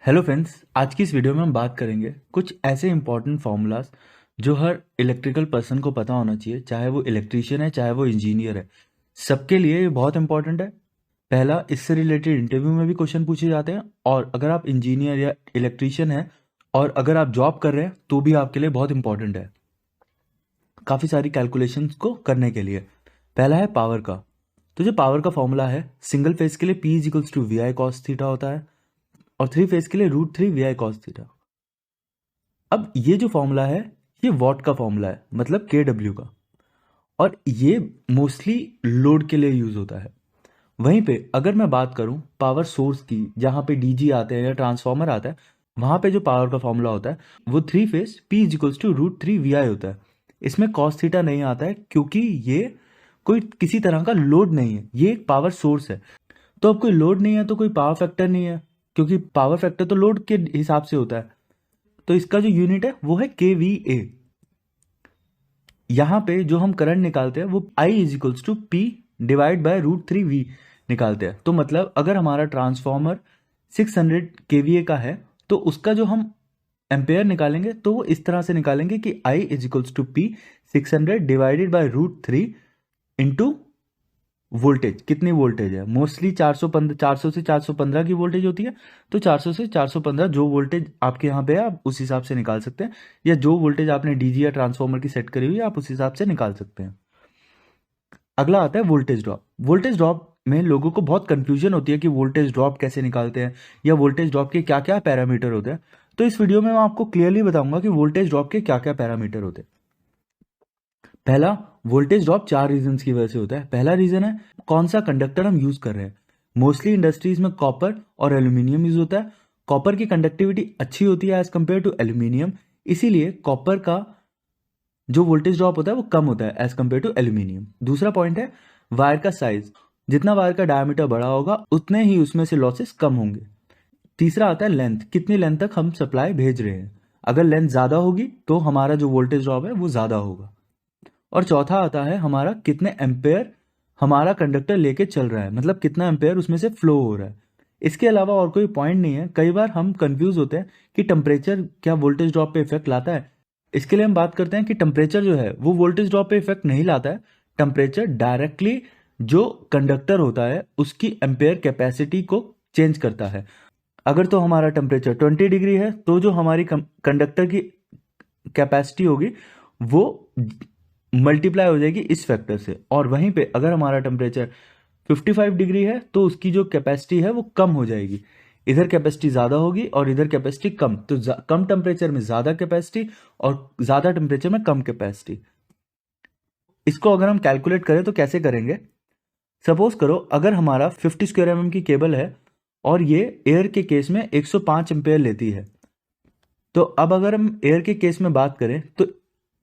Hello friends, आज की इस वीडियो में हम बात करेंगे कुछ ऐसे इंपॉर्टेंट फार्मूलाज जो हर इलेक्ट्रिकल पर्सन को पता होना चाहिए, चाहे वो इलेक्ट्रिशियन है चाहे वो इंजीनियर है। सबके लिए ये बहुत इंपॉर्टेंट है। पहला, इससे रिलेटेड इंटरव्यू में भी क्वेश्चन पूछे जाते हैं, और अगर आप इंजीनियर या इलेक्ट्रिशियन हैं और अगर आप जॉब कर रहे हैं तो भी आपके लिए बहुत इंपॉर्टेंट है काफ़ी सारी कैलकुलेशंस को करने के लिए। पहला है पावर का। तो जो पावर का फॉर्मूला है, सिंगल फेज के लिए P is equals to V I cos theta होता है और थ्री फेज के लिए √3 वी आई कॉस थीटा। अब ये जो फॉर्मूला है ये वॉट का फॉर्मूला है, मतलब KW का, और ये मोस्टली लोड के लिए यूज होता है। वहीं पे अगर मैं बात करूं पावर सोर्स की, जहां पे DG आते हैं या ट्रांसफॉर्मर आता है, वहां पे जो पावर का फॉर्मूला होता है वो three phase P is equals to √3 VI होता है। इसमें कॉस थीटा नहीं आता है क्योंकि ये कोई किसी तरह का लोड नहीं है, ये एक पावर सोर्स है। तो अब कोई लोड नहीं है तो कोई पावर फैक्टर नहीं है, क्योंकि पावर फैक्टर तो लोड के हिसाब से होता है। तो इसका जो यूनिट है वो है KVA। यहां पे जो हम करंट निकालते हैं वो I is equals to P divide by √3 V निकालते हैं। तो मतलब अगर हमारा ट्रांसफॉर्मर 600 KVA का है तो उसका जो हम एम्पेयर निकालेंगे तो वो इस तरह से निकालेंगे कि I is equals to P 600 divided by √3 into voltage. कितनी वोल्टेज है? मोस्टली 400 से 415 की वोल्टेज होती है। तो 400 से 415 जो वोल्टेज आपके यहाँ पे है आप उस हिसाब से निकाल सकते हैं, या जो वोल्टेज आपने डीजी या ट्रांसफॉर्मर की सेट करी हुई है आप उस हिसाब से निकाल सकते हैं। अगला आता है वोल्टेज ड्रॉप। वोल्टेज ड्रॉप में लोगों को बहुत कंफ्यूजन होती है कि वोल्टेज ड्रॉप कैसे निकालते हैं या वोल्टेज ड्रॉप के क्या क्या पैरामीटर होते हैं। तो इस वीडियो में मैं आपको क्लियरली बताऊंगा कि वोल्टेज ड्रॉप के क्या क्या पैरामीटर होते हैं। पहला, वोल्टेज ड्रॉप चार रीजंस की वजह से होता है। पहला रीजन है कौन सा कंडक्टर हम यूज कर रहे हैं। मोस्टली इंडस्ट्रीज में कॉपर और एल्यूमिनियम यूज होता है। कॉपर की कंडक्टिविटी अच्छी होती है एज कंपेयर टू एल्यूमिनियम, इसीलिए कॉपर का जो वोल्टेज ड्रॉप होता है वो कम होता है एज कंपेयर टू एल्यूमिनियम। दूसरा पॉइंट है वायर का साइज। जितना वायर का डायमीटर बड़ा होगा उतने ही उसमें से लॉसेस कम होंगे। तीसरा आता है लेंथ, कितनी लेंथ तक हम सप्लाई भेज रहे हैं। अगर लेंथ ज्यादा होगी तो हमारा जो वोल्टेज ड्रॉप है वो ज्यादा होगा। और चौथा आता है हमारा कितने एम्पेयर हमारा कंडक्टर लेके चल रहा है, मतलब कितना एम्पेयर उसमें से फ्लो हो रहा है। इसके अलावा और कोई पॉइंट नहीं है। कई बार हम कंफ्यूज होते हैं कि टेम्परेचर क्या वोल्टेज ड्रॉप पे इफेक्ट लाता है। इसके लिए हम बात करते हैं कि टेम्परेचर जो है वो वोल्टेज ड्रॉप पे इफेक्ट नहीं लाता है। टेम्परेचर डायरेक्टली जो कंडक्टर होता है उसकी एम्पेयर कैपेसिटी को चेंज करता है। अगर तो हमारा टेम्परेचर 20 डिग्री है तो जो हमारी कंडक्टर की कैपेसिटी होगी वो मल्टीप्लाई हो जाएगी इस फैक्टर से। और वहीं पे अगर हमारा टेम्परेचर 55 डिग्री है तो उसकी जो कैपेसिटी है वो कम हो जाएगी। इधर कैपेसिटी ज्यादा होगी और इधर कैपेसिटी कम, तो कम टेम्परेचर में ज्यादा कैपेसिटी और ज्यादा टेम्परेचर में कम कैपेसिटी। इसको अगर हम कैलकुलेट करें तो कैसे करेंगे? सपोज करो अगर हमारा 50 स्क्वायर mm की केबल है और ये एयर के केस में 105 एम्पेयर लेती है। तो अब अगर हम एयर के केस में बात करें तो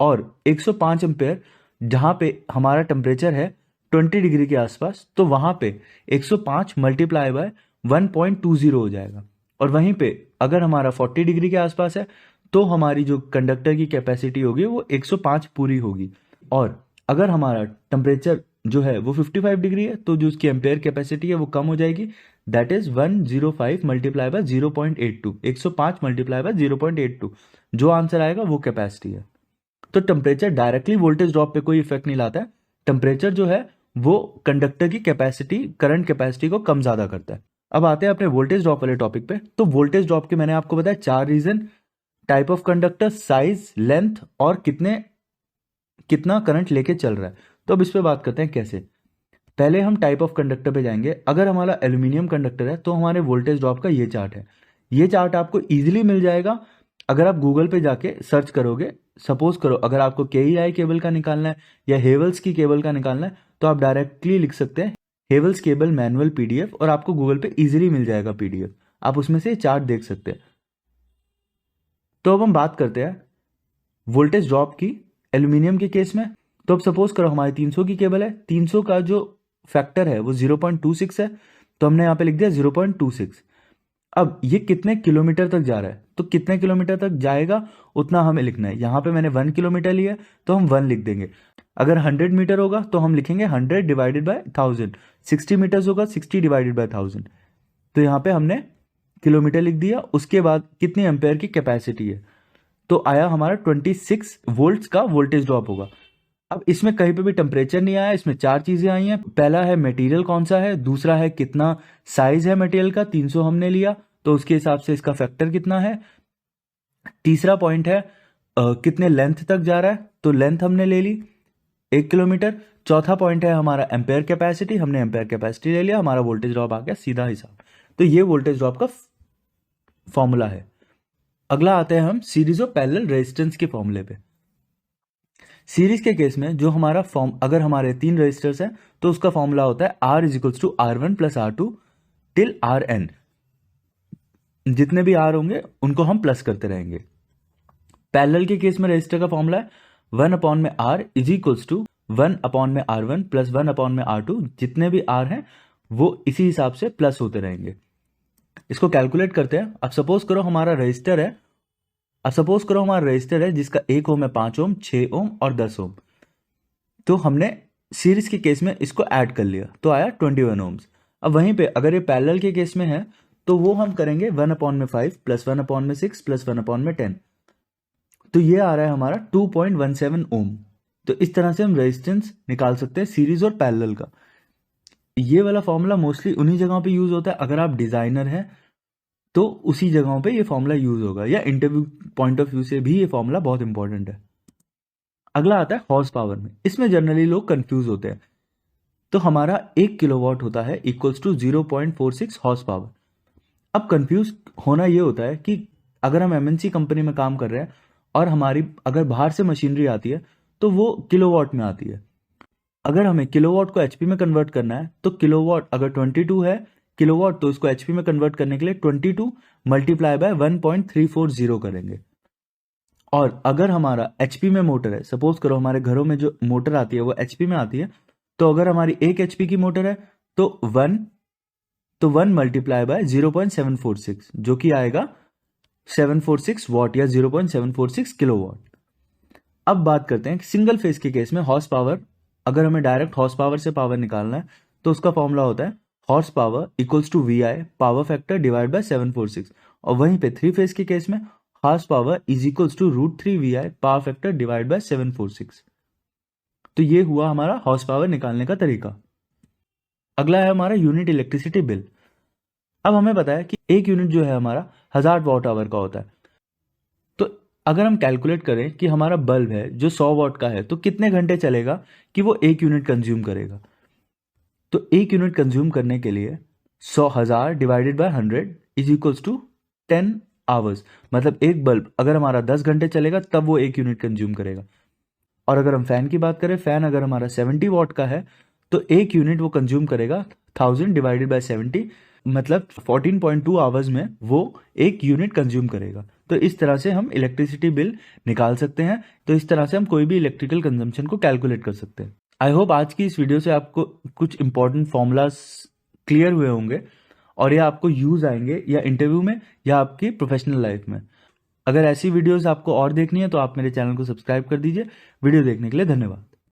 और 105 एम्पेयर जहां पे हमारा टेम्परेचर है 20 डिग्री के आसपास, तो वहां पे 105 मल्टीप्लाई बाय 1.20 हो जाएगा। और वहीं पे अगर हमारा 40 डिग्री के आसपास है तो हमारी जो कंडक्टर की कैपेसिटी होगी वो 105 पूरी होगी। और अगर हमारा टेम्परेचर जो है वो 55 डिग्री है तो जो उसकी एम्पेयर कैपेसिटी है वो कम हो जाएगी। That is 105 multiply by 0.82, 105 multiply by 0.82। जो आंसर आएगा वो कैपेसिटी है। तो टेम्परेचर डायरेक्टली वोल्टेज ड्रॉप पे कोई इफेक्ट नहीं लाता है। टेम्परेचर जो है वो कंडक्टर की कैपेसिटी, करंट कैपेसिटी को कम ज्यादा करता है। अब आते हैं अपने वोल्टेज ड्रॉप वाले टॉपिक पे। तो वोल्टेज ड्रॉप के मैंने आपको बताया चार reason: type of conductor, size, length और कितना करंट लेके चल रहा है। तो अब इस पे बात करते हैं कैसे। पहले हम टाइप ऑफ कंडक्टर पे जाएंगे। अगर हमारा एल्यूमिनियम कंडक्टर है तो हमारे वोल्टेज ड्रॉप का ये चार्ट है। ये चार्ट आपको इजीली मिल जाएगा अगर आप गूगल पे जाके सर्च करोगे। सपोज करो अगर आपको KEI केबल का निकालना है या हेवल्स की केबल का निकालना है तो आप डायरेक्टली लिख सकते हैं हेवल्स केबल मैनुअल PDF, और आपको गूगल पे इजीली मिल जाएगा PDF। आप उसमें से चार्ट देख सकते हैं। तो अब हम बात करते हैं वोल्टेज ड्रॉप की एल्यूमिनियम के केस में। तो अब सपोज करो हमारी 300 की केबल है, 300 का जो फैक्टर है वो 0.26 है, तो हमने यहाँ पे लिख दिया 0.26। अब ये कितने किलोमीटर तक जा रहा है, तो कितने किलोमीटर तक जाएगा उतना हमें लिखना है। यहाँ पे मैंने 1 किलोमीटर लिया है तो हम 1 लिख देंगे। अगर 100 मीटर होगा तो हम लिखेंगे 100 डिवाइडेड बाय 1000। 60 मीटर्स होगा 60 डिवाइडेड बाय 1000। तो यहाँ पे हमने किलोमीटर लिख दिया, उसके बाद कितनी एम्पेयर की कैपेसिटी है, तो आया हमारा 26 वोल्ट्स का वोल्टेज ड्रॉप होगा। अब इसमें कहीं पे भी टेम्परेचर नहीं आया, इसमें चार चीजें आई हैं। पहला है मटेरियल कौन सा है, दूसरा है कितना साइज है मटेरियल का, 300 हमने लिया तो उसके हिसाब से इसका फैक्टर कितना है। तीसरा पॉइंट है कितने लेंथ तक जा रहा है, तो लेंथ हमने ले ली 1 किलोमीटर। चौथा पॉइंट है हमारा एम्पेयर कैपेसिटी, हमने एम्पेयर कैपेसिटी ले लिया, हमारा वोल्टेज ड्रॉप आ गया सीधा हिसाब। तो ये वोल्टेज ड्रॉप का फॉर्मूला है। अगला आते हैं हम सीरीज ऑफ पैरेलल रेजिस्टेंस के फॉर्मूले पे। सीरीज के केस में जो हमारा फॉर्म, अगर हमारे 3 रेजिस्टर्स हैं तो उसका फॉर्मूला होता है R is equals to R1 plus R2 till Rn। जितने भी R होंगे उनको हम प्लस करते रहेंगे। पैरेलल के केस में रेजिस्टर का फॉर्मूला है 1 अपॉन में R is equals to 1 upon में R1 प्लस 1 अपॉन में R2। जितने भी R हैं वो इसी हिसाब से प्लस होते रहेंगे। इसको कैलकुलेट करते हैं। अब सपोज करो हमारा रेजिस्टर है, जिसका 1 ओम है, 5 ओम, 6 ओम और 10 ओम। तो हमने सीरीज के केस में इसको ऐड कर लिया तो आया 21 ओम्स। अब वहीं पे अगर ये पैरेलल के केस में है तो वो हम करेंगे 1 अपॉन में 5 प्लस 1 अपॉन में 6 प्लस 1 अपॉन में 10। तो ये आ रहा है हमारा 2.17 ओम। तो इस तरह से हम रेजिस्टेंस निकाल सकते हैं सीरीज और पैरेलल का। ये वाला फॉर्मूला मोस्टली उन्हीं जगहों पे यूज होता है, अगर आप डिजाइनर हैं तो उसी जगहों पे ये फॉर्मूला यूज होगा, या इंटरव्यू पॉइंट ऑफ व्यू से भी ये फॉर्मूला बहुत इंपॉर्टेंट है। अगला आता है हॉर्स पावर में। इसमें जनरली लोग कंफ्यूज होते हैं। तो हमारा 1 किलोवाट होता है इक्वल्स टू 0.46 हॉर्स पावर। अब कंफ्यूज होना ये होता है कि अगर हम एमएनसी कंपनी में काम कर रहे हैं और हमारी अगर बाहर से मशीनरी आती है तो वो किलोवाट में आती है। अगर हमें किलोवाट को एचपी में कन्वर्ट करना है तो किलोवाट अगर 22 है किलोवाट, तो इसको एचपी में कन्वर्ट करने के लिए 22 मल्टीप्लाई बाय 1.340 करेंगे। और अगर हमारा एचपी में मोटर है, सपोज करो हमारे घरों में जो मोटर आती है वो एचपी में आती है, तो अगर हमारी 1 एचपी की मोटर है तो 1 मल्टीप्लाई बाय 0.746 जो कि आएगा 746 वॉट या 0.746 किलोवाट। अब बात करते हैं सिंगल फेज के केस में हॉर्स पावर। अगर हमें डायरेक्ट हॉर्स पावर से पावर निकालना है तो उसका फॉर्मूला होता है horse power equals to VI power factor divide by 746। और वहीं पे 3 फेज के केस में horse power is equals to √3 VI power factor divide by 746। तो ये हुआ हमारा हॉर्स पावर निकालने का तरीका। अगला है हमारा यूनिट इलेक्ट्रिसिटी बिल। अब हमें पता है कि एक यूनिट जो है हमारा 1000 वॉट आवर का होता है। तो अगर हम कैलकुलेट करें कि हमारा बल्ब है जो 100 वॉट का है तो कितने घंटे चलेगा कि वो 1 यूनिट कंज्यूम करेगा। तो 1 यूनिट कंज्यूम करने के लिए 100,000 divided by 100 is equals to 10 hours. मतलब एक बल्ब अगर हमारा 10 घंटे चलेगा तब वो 1 यूनिट कंज्यूम करेगा। और अगर हम फैन की बात करें, फैन अगर हमारा 70 वॉट का है तो 1 यूनिट वो कंज्यूम करेगा 1000 डिवाइडेड बाय 70, मतलब 14.2 आवर्स में वो 1 यूनिट कंज्यूम करेगा। तो इस तरह से हम इलेक्ट्रिसिटी बिल निकाल सकते हैं। तो इस तरह से हम कोई भी इलेक्ट्रिकल कंजम्पशन को कैलकुलेट कर सकते हैं। आई होप आज की इस वीडियो से आपको कुछ इंपॉर्टेंट फॉर्मूलाज क्लियर हुए होंगे और ये आपको यूज आएंगे या इंटरव्यू में या आपकी प्रोफेशनल लाइफ में। अगर ऐसी वीडियोस आपको और देखनी है तो आप मेरे चैनल को सब्सक्राइब कर दीजिए। वीडियो देखने के लिए धन्यवाद।